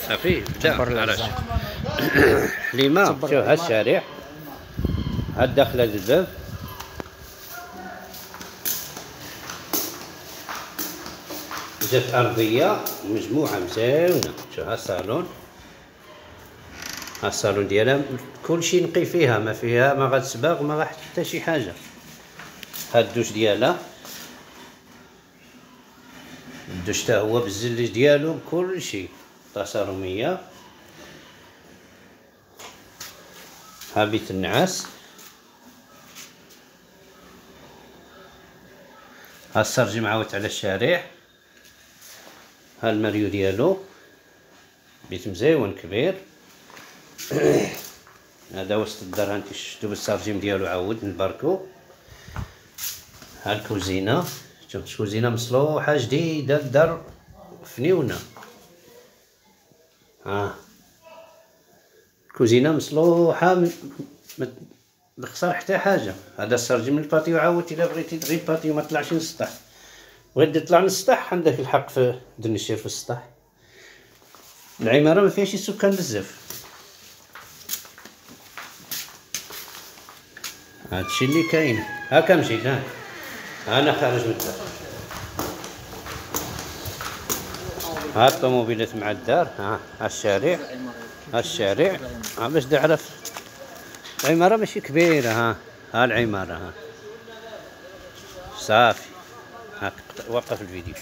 صافي بدا علاش حليمه. شوف ها الشارع، ها الداخله الباب، جات ارضيه مجموعه مزيونه. شوف ها الصالون، ها الصالون ديالها كلشي نقي فيها، ما فيها ما غتسباغ ما غا حتى شي حاجه. ها الدوش ديالها، الدوش تا هو بالزلج ديالو كلشي طاسه روميه. ها بيت النعاس، ها السرج معاوت على الشارع، ها الماريو ديالو، بيت مزيون كبير. هذا وسط الدار، هانتي شفتو بالسرجيم ديالو عاود نباركو. ها الكوزينه، شوف الكوزينه مصلوحه جديده، الدار فنيونه. ها الكوزينه مصلوحه ما خسر حتى حاجه. هذا السرجيم من الباتيو عاود الا بغيتي غير الباتيو ما طلعش للسطح، بغيتي تطلع للسطح عندك الحق في دنشير في السطح. العماره ما فيهاش شي سكان بزاف. هادشي اللي كاين. ها كنمشي ها انا خارج من الدار. ها الطوموبيلات مع الدار. ها الشارع، ها الشارع. ها باش تعرف العماره ماشي كبيره. ها العماره. ها صافي. هاك وقف الفيديو.